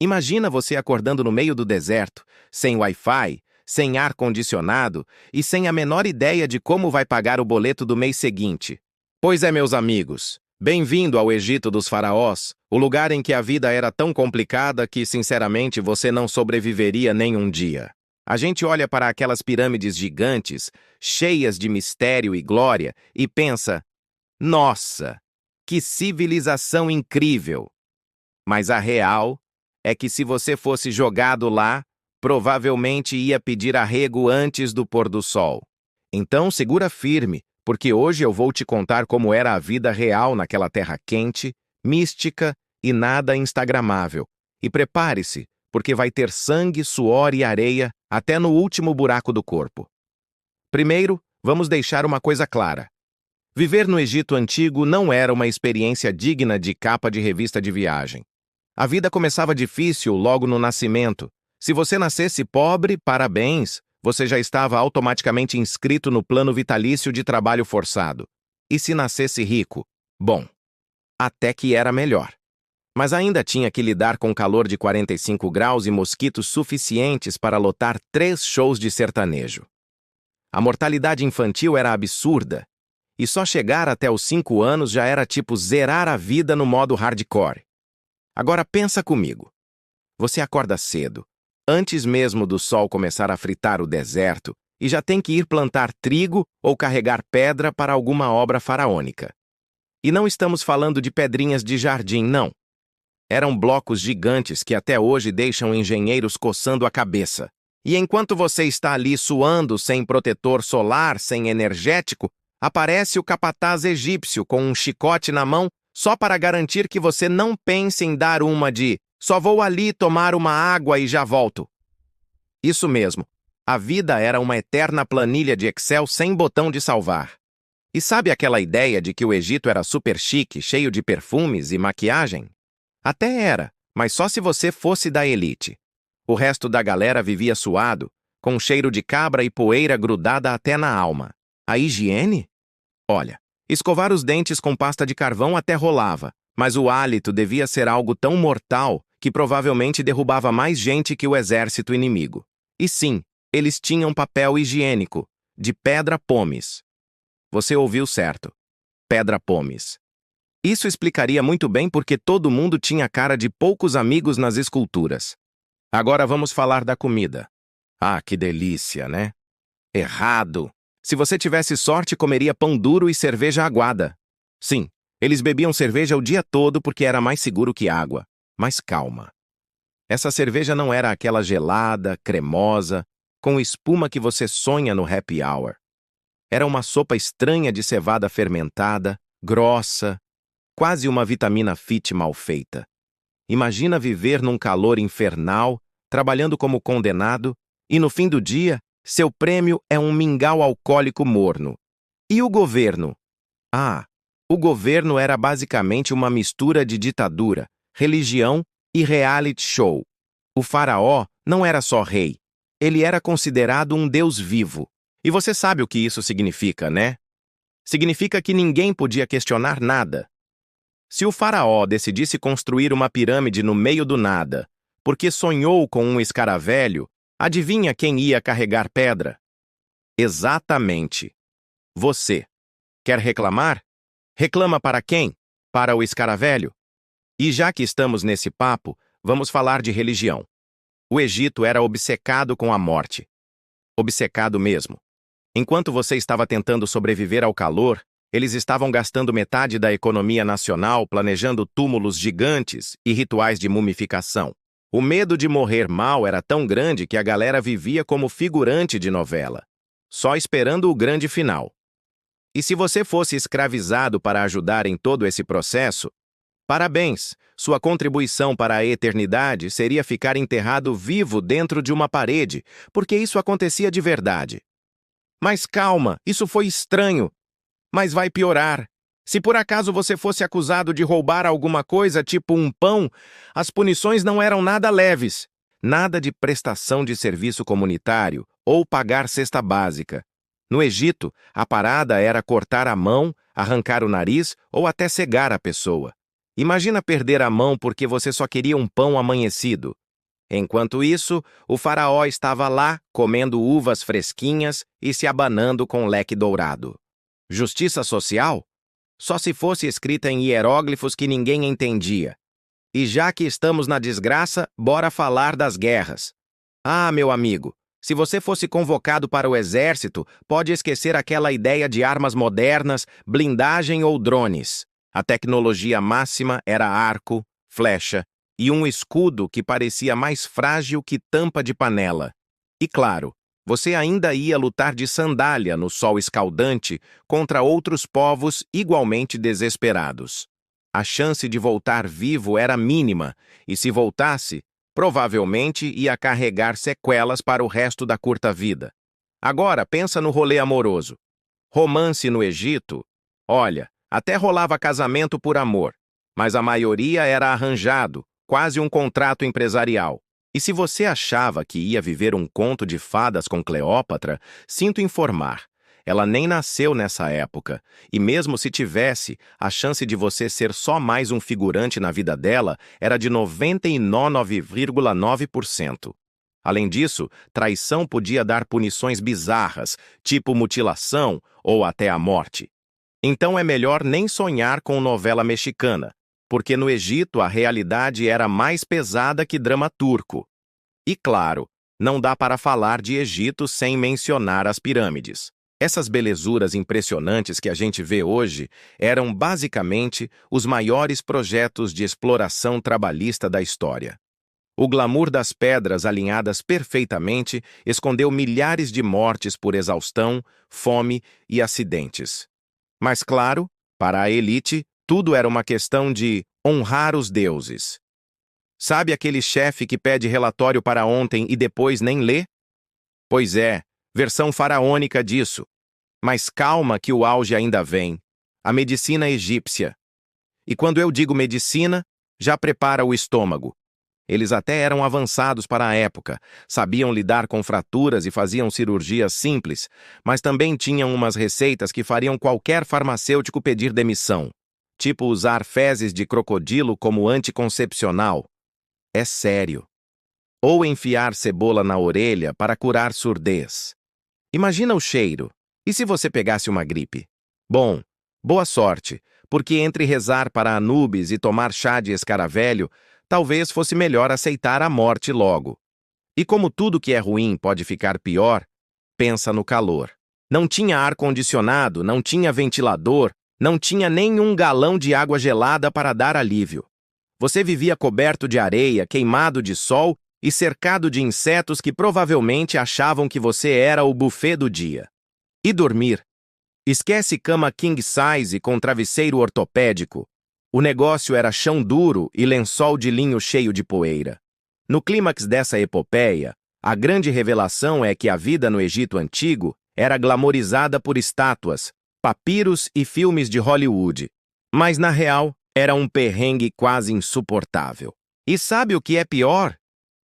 Imagina você acordando no meio do deserto, sem Wi-Fi, sem ar-condicionado e sem a menor ideia de como vai pagar o boleto do mês seguinte. Pois é, meus amigos, bem-vindo ao Egito dos Faraós, o lugar em que a vida era tão complicada que, sinceramente, você não sobreviveria nem um dia. A gente olha para aquelas pirâmides gigantes, cheias de mistério e glória, e pensa: nossa, que civilização incrível! Mas a real é que se você fosse jogado lá, provavelmente ia pedir arrego antes do pôr do sol. Então segura firme, porque hoje eu vou te contar como era a vida real naquela terra quente, mística e nada instagramável. E prepare-se, porque vai ter sangue, suor e areia até no último buraco do corpo. Primeiro, vamos deixar uma coisa clara. Viver no Egito Antigo não era uma experiência digna de capa de revista de viagem. A vida começava difícil logo no nascimento. Se você nascesse pobre, parabéns, você já estava automaticamente inscrito no plano vitalício de trabalho forçado. E se nascesse rico? Bom, até que era melhor. Mas ainda tinha que lidar com calor de 45 graus e mosquitos suficientes para lotar 3 shows de sertanejo. A mortalidade infantil era absurda, e só chegar até os 5 anos já era tipo zerar a vida no modo hardcore. Agora pensa comigo. Você acorda cedo, antes mesmo do sol começar a fritar o deserto, e já tem que ir plantar trigo ou carregar pedra para alguma obra faraônica. E não estamos falando de pedrinhas de jardim, não. Eram blocos gigantes que até hoje deixam engenheiros coçando a cabeça. E enquanto você está ali suando sem protetor solar, sem energético, aparece o capataz egípcio com um chicote na mão só para garantir que você não pense em dar uma de "só vou ali tomar uma água e já volto". Isso mesmo, a vida era uma eterna planilha de Excel sem botão de salvar. E sabe aquela ideia de que o Egito era super chique, cheio de perfumes e maquiagem? Até era, mas só se você fosse da elite. O resto da galera vivia suado, com cheiro de cabra e poeira grudada até na alma. A higiene? Olha, escovar os dentes com pasta de carvão até rolava, mas o hálito devia ser algo tão mortal que provavelmente derrubava mais gente que o exército inimigo. E sim, eles tinham papel higiênico, de pedra pómez. Você ouviu certo. Pedra pómez. Isso explicaria muito bem porque todo mundo tinha cara de poucos amigos nas esculturas. Agora vamos falar da comida. Ah, que delícia, né? Errado! Se você tivesse sorte, comeria pão duro e cerveja aguada. Sim, eles bebiam cerveja o dia todo porque era mais seguro que água. Mas calma. Essa cerveja não era aquela gelada, cremosa, com espuma que você sonha no happy hour. Era uma sopa estranha de cevada fermentada, grossa, quase uma vitamina fit mal feita. Imagina viver num calor infernal, trabalhando como condenado, e no fim do dia, seu prêmio é um mingau alcoólico morno. E o governo? Ah, o governo era basicamente uma mistura de ditadura, religião e reality show. O faraó não era só rei, ele era considerado um deus vivo. E você sabe o que isso significa, né? Significa que ninguém podia questionar nada. Se o faraó decidisse construir uma pirâmide no meio do nada, porque sonhou com um escaravelho, adivinha quem ia carregar pedra? Exatamente. Você. Quer reclamar? Reclama para quem? Para o escaravelho? E já que estamos nesse papo, vamos falar de religião. O Egito era obcecado com a morte. Obcecado mesmo. Enquanto você estava tentando sobreviver ao calor, eles estavam gastando metade da economia nacional planejando túmulos gigantes e rituais de mumificação. O medo de morrer mal era tão grande que a galera vivia como figurante de novela, só esperando o grande final. E se você fosse escravizado para ajudar em todo esse processo, parabéns, sua contribuição para a eternidade seria ficar enterrado vivo dentro de uma parede, porque isso acontecia de verdade. Mas calma, isso foi estranho. Mas vai piorar. Se por acaso você fosse acusado de roubar alguma coisa, tipo um pão, as punições não eram nada leves. Nada de prestação de serviço comunitário ou pagar cesta básica. No Egito, a parada era cortar a mão, arrancar o nariz ou até cegar a pessoa. Imagina perder a mão porque você só queria um pão amanhecido. Enquanto isso, o faraó estava lá, comendo uvas fresquinhas e se abanando com leque dourado. Justiça social? Só se fosse escrita em hieróglifos que ninguém entendia. E já que estamos na desgraça, bora falar das guerras. Ah, meu amigo, se você fosse convocado para o exército, pode esquecer aquela ideia de armas modernas, blindagem ou drones. A tecnologia máxima era arco, flecha e um escudo que parecia mais frágil que tampa de panela. E claro, você ainda ia lutar de sandália no sol escaldante contra outros povos igualmente desesperados. A chance de voltar vivo era mínima, e se voltasse, provavelmente ia carregar sequelas para o resto da curta vida. Agora, pensa no rolê amoroso. Romance no Egito? Olha, até rolava casamento por amor, mas a maioria era arranjado, quase um contrato empresarial. E se você achava que ia viver um conto de fadas com Cleópatra, sinto informar. Ela nem nasceu nessa época, e mesmo se tivesse, a chance de você ser só mais um figurante na vida dela era de 99,9%. Além disso, traição podia dar punições bizarras, tipo mutilação ou até a morte. Então é melhor nem sonhar com novela mexicana, porque no Egito a realidade era mais pesada que drama turco. E claro, não dá para falar de Egito sem mencionar as pirâmides. Essas belezuras impressionantes que a gente vê hoje eram basicamente os maiores projetos de exploração trabalhista da história. O glamour das pedras alinhadas perfeitamente escondeu milhares de mortes por exaustão, fome e acidentes. Mas claro, para a elite, tudo era uma questão de honrar os deuses. Sabe aquele chefe que pede relatório para ontem e depois nem lê? Pois é, versão faraônica disso. Mas calma que o auge ainda vem. A medicina egípcia. E quando eu digo medicina, já prepara o estômago. Eles até eram avançados para a época, sabiam lidar com fraturas e faziam cirurgias simples, mas também tinham umas receitas que fariam qualquer farmacêutico pedir demissão, tipo usar fezes de crocodilo como anticoncepcional. É sério. Ou enfiar cebola na orelha para curar surdez. Imagina o cheiro. E se você pegasse uma gripe? Bom, boa sorte, porque entre rezar para Anubis e tomar chá de escaravelho, talvez fosse melhor aceitar a morte logo. E como tudo que é ruim pode ficar pior, pensa no calor. Não tinha ar-condicionado, não tinha ventilador, não tinha nem um galão de água gelada para dar alívio. Você vivia coberto de areia, queimado de sol e cercado de insetos que provavelmente achavam que você era o buffet do dia. E dormir? Esquece cama king size com travesseiro ortopédico. O negócio era chão duro e lençol de linho cheio de poeira. No clímax dessa epopeia, a grande revelação é que a vida no Egito Antigo era glamorizada por estátuas, papiros e filmes de Hollywood. Mas, na real, era um perrengue quase insuportável. E sabe o que é pior?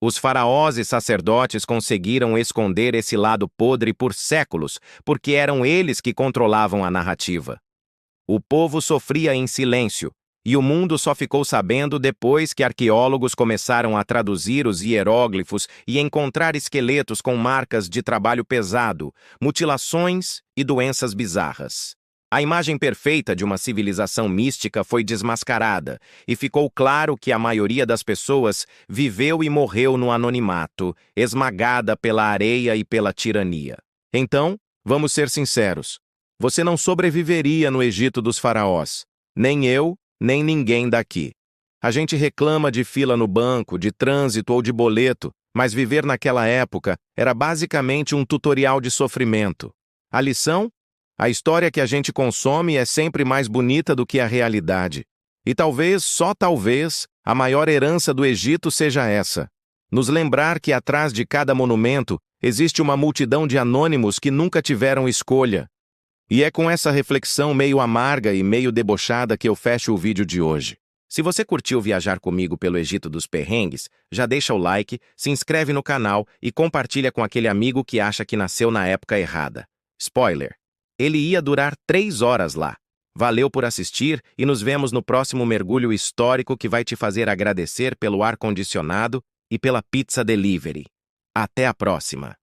Os faraós e sacerdotes conseguiram esconder esse lado podre por séculos, porque eram eles que controlavam a narrativa. O povo sofria em silêncio, e o mundo só ficou sabendo depois que arqueólogos começaram a traduzir os hieróglifos e encontrar esqueletos com marcas de trabalho pesado, mutilações e doenças bizarras. A imagem perfeita de uma civilização mística foi desmascarada, e ficou claro que a maioria das pessoas viveu e morreu no anonimato, esmagada pela areia e pela tirania. Então, vamos ser sinceros. Você não sobreviveria no Egito dos faraós. Nem eu, nem ninguém daqui. A gente reclama de fila no banco, de trânsito ou de boleto, mas viver naquela época era basicamente um tutorial de sofrimento. A lição? A história que a gente consome é sempre mais bonita do que a realidade. E talvez, só talvez, a maior herança do Egito seja essa. Nos lembrar que atrás de cada monumento existe uma multidão de anônimos que nunca tiveram escolha. E é com essa reflexão meio amarga e meio debochada que eu fecho o vídeo de hoje. Se você curtiu viajar comigo pelo Egito dos perrengues, já deixa o like, se inscreve no canal e compartilha com aquele amigo que acha que nasceu na época errada. Spoiler! Ele ia durar 3 horas lá. Valeu por assistir e nos vemos no próximo mergulho histórico que vai te fazer agradecer pelo ar-condicionado e pela pizza delivery. Até a próxima!